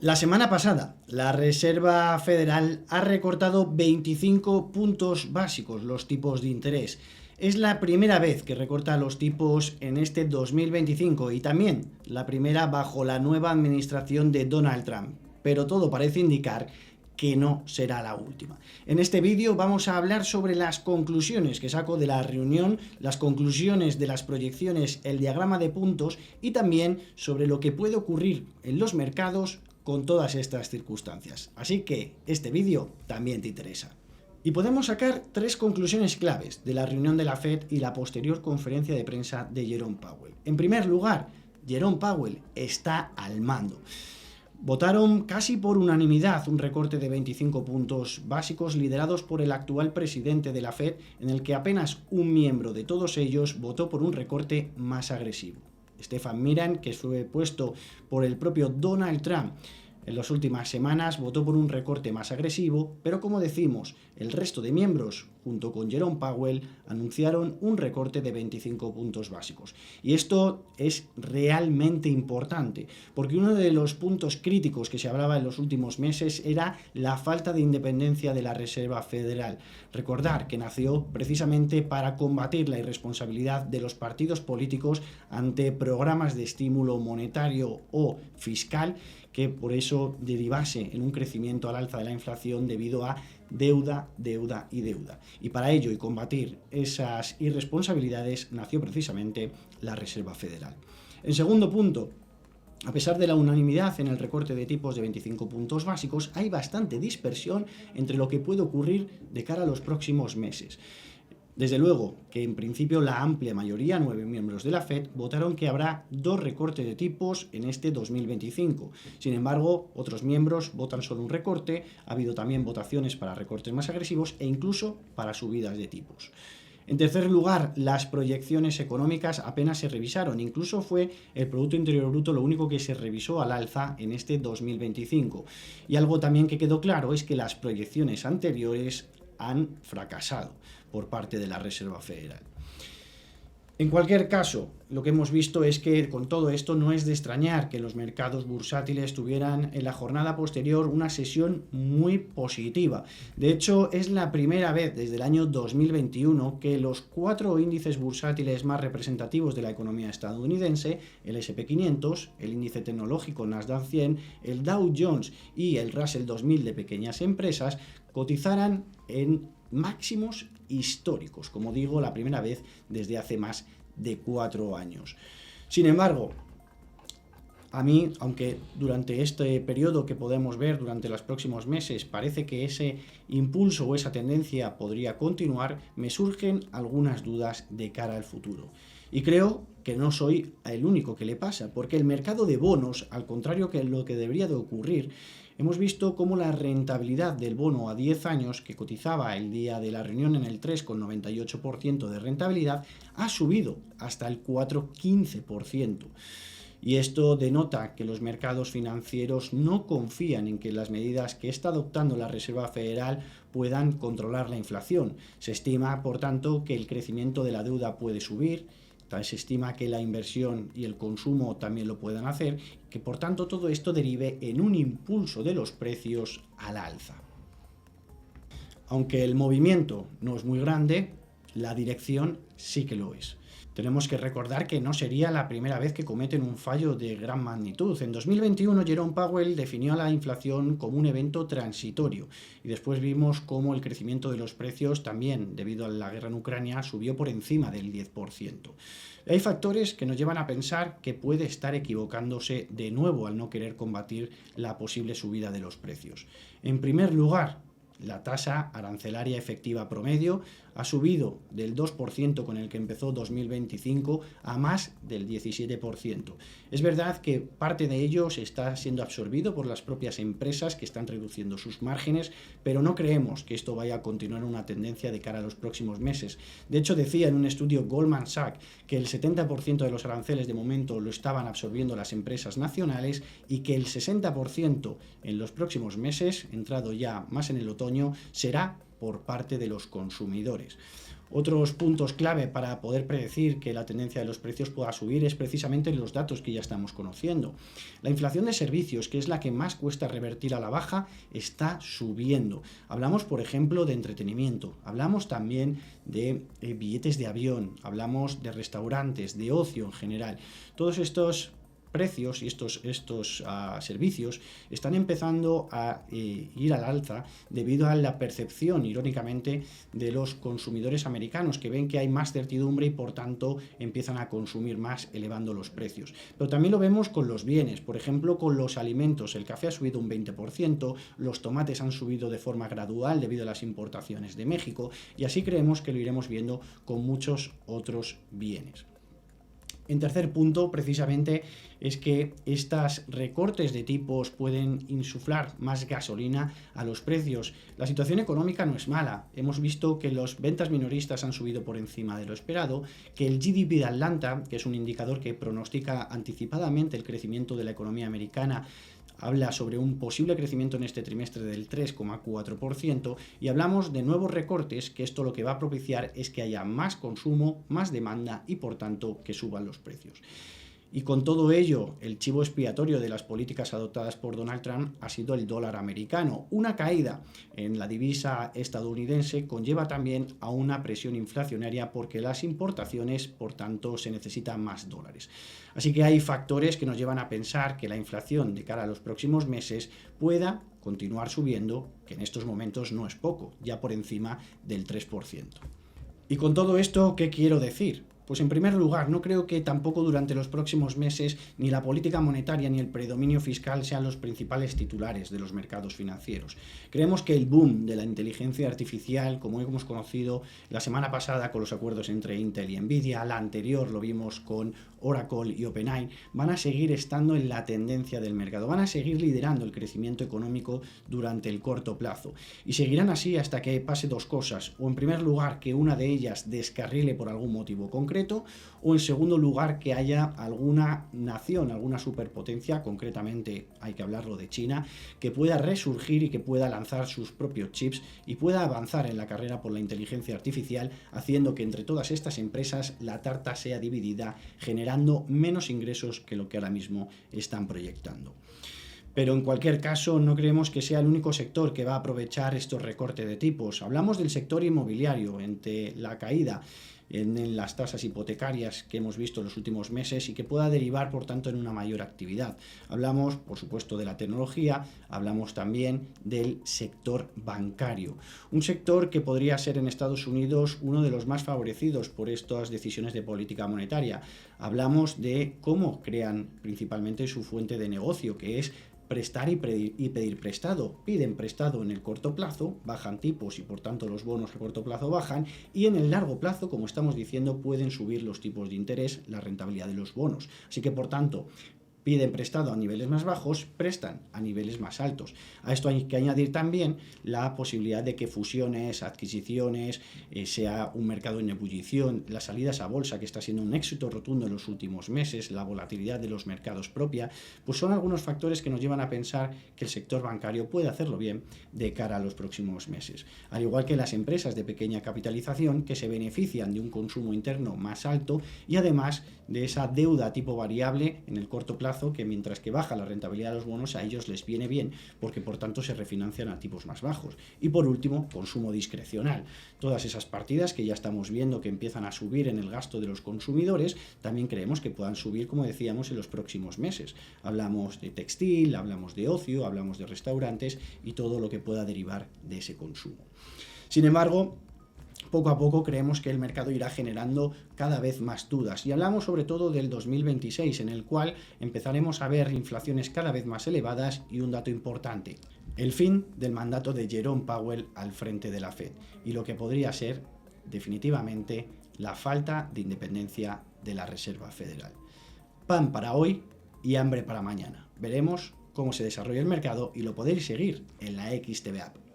La semana pasada, la Reserva Federal ha recortado 25 puntos básicos los tipos de interés. Es la primera vez que recorta los tipos en este 2025 y también la primera bajo la nueva administración de Donald Trump. Pero todo parece indicar que no será la última. En este vídeo vamos a hablar sobre las conclusiones que saco de la reunión, las conclusiones de las proyecciones, el diagrama de puntos y también sobre lo que puede ocurrir en los mercados con todas estas circunstancias. Así que este vídeo también te interesa. Y podemos sacar tres conclusiones claves de la reunión de la Fed y la posterior conferencia de prensa de Jerome Powell. En primer lugar, Jerome Powell está al mando. Votaron casi por unanimidad un recorte de 25 puntos básicos liderados por el actual presidente de la Fed, en el que apenas un miembro de todos ellos votó por un recorte más agresivo. Stephen Miran, que fue puesto por el propio Donald Trump en las últimas semanas, votó por un recorte más agresivo, pero como decimos, el resto de miembros, junto con Jerome Powell, anunciaron un recorte de 25 puntos básicos. Y esto es realmente importante, porque uno de los puntos críticos que se hablaba en los últimos meses era la falta de independencia de la Reserva Federal. Recordar que nació precisamente para combatir la irresponsabilidad de los partidos políticos ante programas de estímulo monetario o fiscal que por eso derivase en un crecimiento al alza de la inflación debido a deuda. Y para ello y combatir esas irresponsabilidades nació precisamente la Reserva Federal. En segundo punto, a pesar de la unanimidad en el recorte de tipos de 25 puntos básicos, hay bastante dispersión entre lo que puede ocurrir de cara a los próximos meses. Desde luego que en principio la amplia mayoría, 9 miembros de la Fed, votaron que habrá 2 recortes de tipos en este 2025. Sin embargo, otros miembros votan solo un recorte, ha habido también votaciones para recortes más agresivos e incluso para subidas de tipos. En tercer lugar, las proyecciones económicas apenas se revisaron, incluso fue el Producto Interior Bruto lo único que se revisó al alza en este 2025. Y algo también que quedó claro es que las proyecciones anteriores han fracasado por parte de la Reserva Federal. En cualquier caso, lo que hemos visto es que con todo esto no es de extrañar que los mercados bursátiles tuvieran en la jornada posterior una sesión muy positiva. De hecho, es la primera vez desde el año 2021 que los 4 índices bursátiles más representativos de la economía estadounidense, el S&P 500, el índice tecnológico Nasdaq 100, el Dow Jones y el Russell 2000 de pequeñas empresas, cotizaran en máximos históricos, como digo, la primera vez desde hace más de 4 años. Sin embargo, a mí, aunque durante este periodo que podemos ver durante los próximos meses parece que ese impulso o esa tendencia podría continuar, me surgen algunas dudas de cara al futuro. Y creo que no soy el único que le pasa, porque el mercado de bonos, al contrario que lo que debería de ocurrir, hemos visto cómo la rentabilidad del bono a 10 años, que cotizaba el día de la reunión en el 3,98% de rentabilidad, ha subido hasta el 4,15%. Y esto denota que los mercados financieros no confían en que las medidas que está adoptando la Reserva Federal puedan controlar la inflación. Se estima, por tanto, que el crecimiento de la deuda puede subir. Se estima que la inversión y el consumo también lo puedan hacer, que por tanto todo esto derive en un impulso de los precios al alza. Aunque el movimiento no es muy grande, la dirección sí que lo es. Tenemos que recordar que no sería la primera vez que cometen un fallo de gran magnitud. En 2021, Jerome Powell definió a la inflación como un evento transitorio y después vimos cómo el crecimiento de los precios también, debido a la guerra en Ucrania, subió por encima del 10%. Hay factores que nos llevan a pensar que puede estar equivocándose de nuevo al no querer combatir la posible subida de los precios. En primer lugar, la tasa arancelaria efectiva promedio ha subido del 2% con el que empezó 2025 a más del 17%. Es verdad que parte de ello se está siendo absorbido por las propias empresas que están reduciendo sus márgenes, pero no creemos que esto vaya a continuar una tendencia de cara a los próximos meses. De hecho, decía en un estudio Goldman Sachs que el 70% de los aranceles de momento lo estaban absorbiendo las empresas nacionales y que el 60% en los próximos meses, entrado ya más en el otoño, será por parte de los consumidores. Otros puntos clave para poder predecir que la tendencia de los precios pueda subir es precisamente los datos que ya estamos conociendo. La inflación de servicios, que es la que más cuesta revertir a la baja, está subiendo. Hablamos, por ejemplo, de entretenimiento, hablamos también de billetes de avión, hablamos de restaurantes, de ocio en general. Todos estos precios y estos servicios están empezando a ir al alza debido a la percepción, irónicamente, de los consumidores americanos, que ven que hay más certidumbre y por tanto empiezan a consumir más, elevando los precios. Pero también lo vemos con los bienes, por ejemplo con los alimentos. El café ha subido un 20%, los tomates han subido de forma gradual debido a las importaciones de México, y así creemos que lo iremos viendo con muchos otros bienes. En tercer punto, precisamente, es que estos recortes de tipos pueden insuflar más gasolina a los precios. La situación económica no es mala. Hemos visto que las ventas minoristas han subido por encima de lo esperado, que el GDP de Atlanta, que es un indicador que pronostica anticipadamente el crecimiento de la economía americana, habla sobre un posible crecimiento en este trimestre del 3,4%, y hablamos de nuevos recortes, que esto lo que va a propiciar es que haya más consumo, más demanda y por tanto que suban los precios. Y con todo ello, el chivo expiatorio de las políticas adoptadas por Donald Trump ha sido el dólar americano. Una caída en la divisa estadounidense conlleva también a una presión inflacionaria porque las importaciones, por tanto, se necesitan más dólares. Así que hay factores que nos llevan a pensar que la inflación de cara a los próximos meses pueda continuar subiendo, que en estos momentos no es poco, ya por encima del 3%. Y con todo esto, ¿qué quiero decir? Pues en primer lugar, no creo que tampoco durante los próximos meses ni la política monetaria ni el predominio fiscal sean los principales titulares de los mercados financieros. Creemos que el boom de la inteligencia artificial, como hemos conocido la semana pasada con los acuerdos entre Intel y Nvidia, la anterior lo vimos con Oracle y OpenAI, van a seguir estando en la tendencia del mercado, van a seguir liderando el crecimiento económico durante el corto plazo. Y seguirán así hasta que pase dos cosas: o en primer lugar que una de ellas descarrile por algún motivo concreto, o en segundo lugar que haya alguna nación, alguna superpotencia, concretamente hay que hablarlo de China, que pueda resurgir y que pueda lanzar sus propios chips y pueda avanzar en la carrera por la inteligencia artificial, haciendo que entre todas estas empresas la tarta sea dividida, generando menos ingresos que lo que ahora mismo están proyectando. Pero en cualquier caso no creemos que sea el único sector que va a aprovechar estos recortes de tipos. Hablamos del sector inmobiliario, ante la caída en las tasas hipotecarias que hemos visto en los últimos meses y que pueda derivar, por tanto, en una mayor actividad. Hablamos, por supuesto, de la tecnología, hablamos también del sector bancario. Un sector que podría ser en Estados Unidos uno de los más favorecidos por estas decisiones de política monetaria. Hablamos de cómo crean principalmente su fuente de negocio, que es prestar y pedir prestado. Piden prestado en el corto plazo, bajan tipos y por tanto los bonos a corto plazo bajan, y en el largo plazo, como estamos diciendo, pueden subir los tipos de interés, la rentabilidad de los bonos. Así que por tanto, piden prestado a niveles más bajos, prestan a niveles más altos. A esto hay que añadir también la posibilidad de que fusiones, adquisiciones, sea un mercado en ebullición, las salidas a bolsa, que está siendo un éxito rotundo en los últimos meses, la volatilidad de los mercados propia, pues son algunos factores que nos llevan a pensar que el sector bancario puede hacerlo bien de cara a los próximos meses. Al igual que las empresas de pequeña capitalización, que se benefician de un consumo interno más alto y además de esa deuda tipo variable en el corto plazo, que mientras que baja la rentabilidad de los bonos, a ellos les viene bien, porque por tanto se refinancian a tipos más bajos. Y por último, consumo discrecional. Todas esas partidas que ya estamos viendo que empiezan a subir en el gasto de los consumidores, también creemos que puedan subir, como decíamos, en los próximos meses. Hablamos de textil, hablamos de ocio, hablamos de restaurantes y todo lo que pueda derivar de ese consumo. Sin embargo, poco a poco creemos que el mercado irá generando cada vez más dudas, y hablamos sobre todo del 2026, en el cual empezaremos a ver inflaciones cada vez más elevadas y un dato importante: el fin del mandato de Jerome Powell al frente de la Fed y lo que podría ser definitivamente la falta de independencia de la Reserva Federal. Pan para hoy y hambre para mañana. Veremos cómo se desarrolla el mercado y lo podéis seguir en la XTB App.